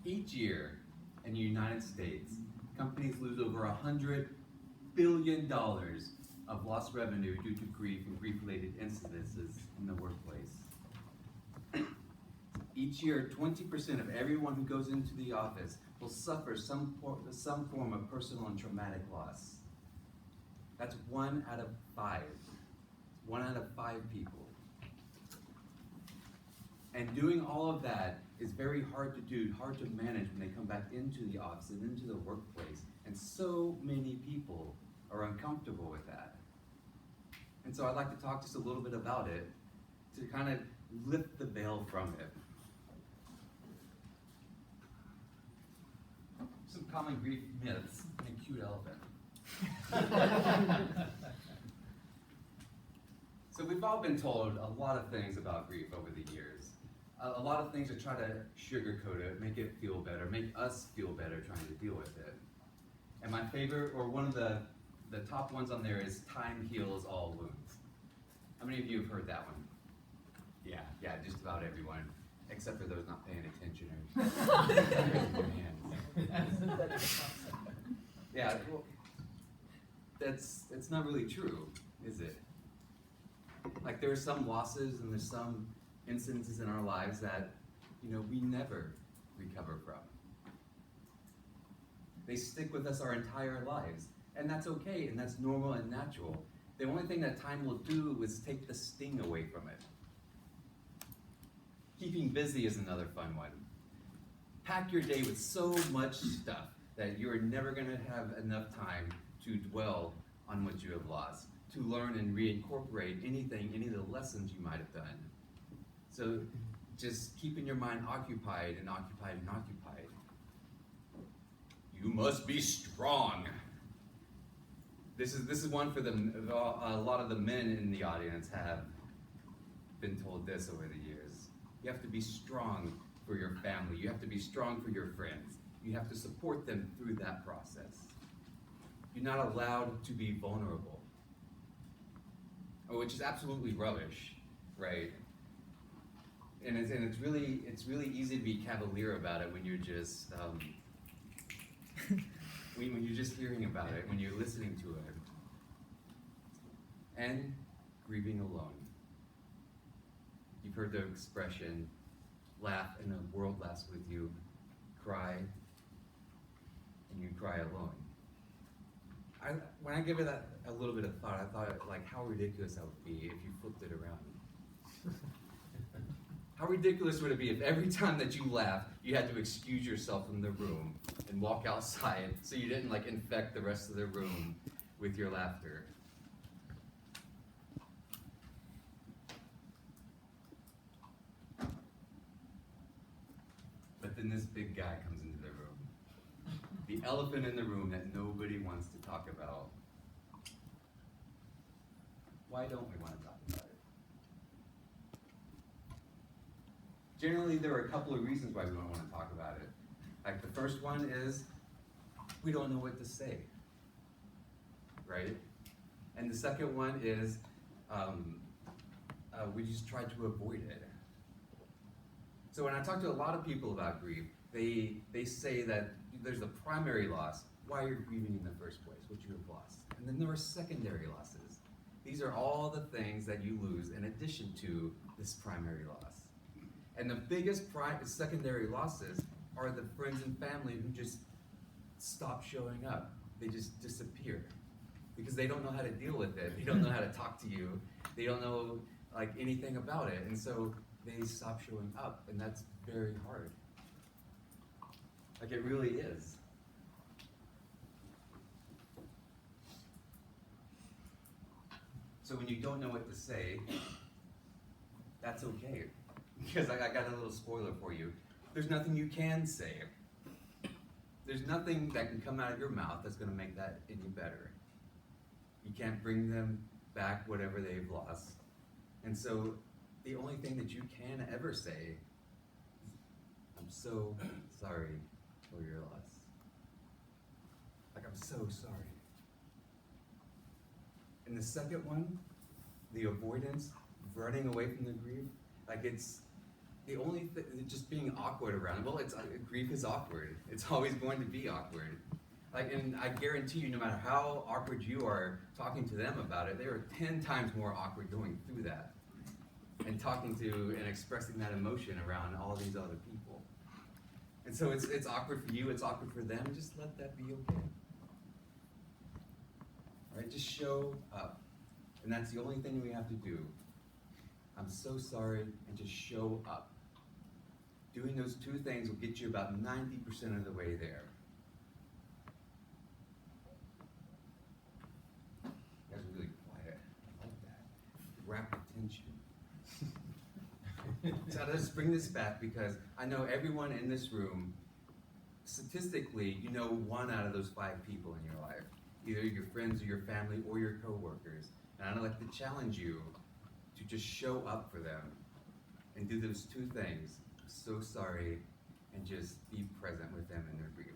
Each year in the United States, companies lose over $100 billion of lost revenue due to grief and grief-related incidences in the workplace. Each year, 20% of everyone who goes into the office will suffer some form of personal and traumatic loss. That's 1 out of 5. 1 out of 5 people. And doing all of that is very hard to do, hard to manage when they come back into the office and into the workplace. And so many people are uncomfortable with that. And so I'd like to talk just a little bit about it to kind of lift the veil from it. Some common grief myths and a cute elephant. So we've all been told a lot of things about grief over the years. A lot of things to try to sugarcoat it, make it feel better, make us feel better trying to deal with it. And my favorite, or one of the top ones on there is time heals all wounds. How many of you have heard that one? Yeah, just about everyone, except for those not paying attention or raising their hands. Yeah, well, it's not really true, is it? Like there are some losses and there's some incidences in our lives that, we never recover from. They stick with us our entire lives, and that's okay, and that's normal and natural. The only thing that time will do is take the sting away from it. Keeping busy is another fun one. Pack your day with so much stuff that you're never going to have enough time to dwell on what you have lost, to learn and reincorporate any of the lessons you might have done. So just keeping your mind occupied and occupied and occupied. You must be strong. This is one for a lot of the men in the audience have been told this over the years. You have to be strong for your family. You have to be strong for your friends. You have to support them through that process. You're not allowed to be vulnerable, which is absolutely rubbish, right? And it's really easy to be cavalier about it when you're just when you're just hearing about it, when you're listening to it. And grieving alone. You've heard the expression, laugh and the world laughs with you, cry and you cry alone. When I give it a little bit of thought, I thought like how ridiculous that would be if you flipped it around. How ridiculous would it be if every time that you laughed, you had to excuse yourself from the room and walk outside so you didn't infect the rest of the room with your laughter? But then this big guy comes into the room. The elephant in the room that nobody wants to talk about. Why don't we want to talk about it? Generally, there are a couple of reasons why we don't want to talk about it. Like the first one is we don't know what to say, right? And the second one is we just try to avoid it. So when I talk to a lot of people about grief, they say that there's the primary loss, why you're grieving in the first place, what you have lost. And then there are secondary losses. These are all the things that you lose in addition to this primary loss. And the biggest secondary losses are the friends and family who just stop showing up. They just disappear because they don't know how to deal with it. They don't know how to talk to you. They don't know anything about it. And so they stop showing up, and that's very hard. It really is. So when you don't know what to say, that's okay. Because I got a little spoiler for you. There's nothing you can say. There's nothing that can come out of your mouth that's going to make that any better. You can't bring them back whatever they've lost. And so the only thing that you can ever say is, I'm so sorry for your loss. I'm so sorry. And the second one, the avoidance, running away from the grief, the only thing, just being awkward around it, well, grief is awkward. It's always going to be awkward. Like, and I guarantee you, no matter how awkward you are talking to them about it, they are 10 times more awkward going through that and talking to and expressing that emotion around all these other people. And so it's awkward for you, it's awkward for them. Just let that be okay. All right, just show up. And that's the only thing we have to do. I'm so sorry, and just show up. Doing those two things will get you about 90% of the way there. You guys are really quiet. I like that. Rapid tension. So let's bring this back, because I know everyone in this room, statistically, you know 1 out of those 5 people in your life. Either your friends or your family or your coworkers. And I'd like to challenge you to just show up for them and do those two things. I'm so sorry, and just be present with them in their grief.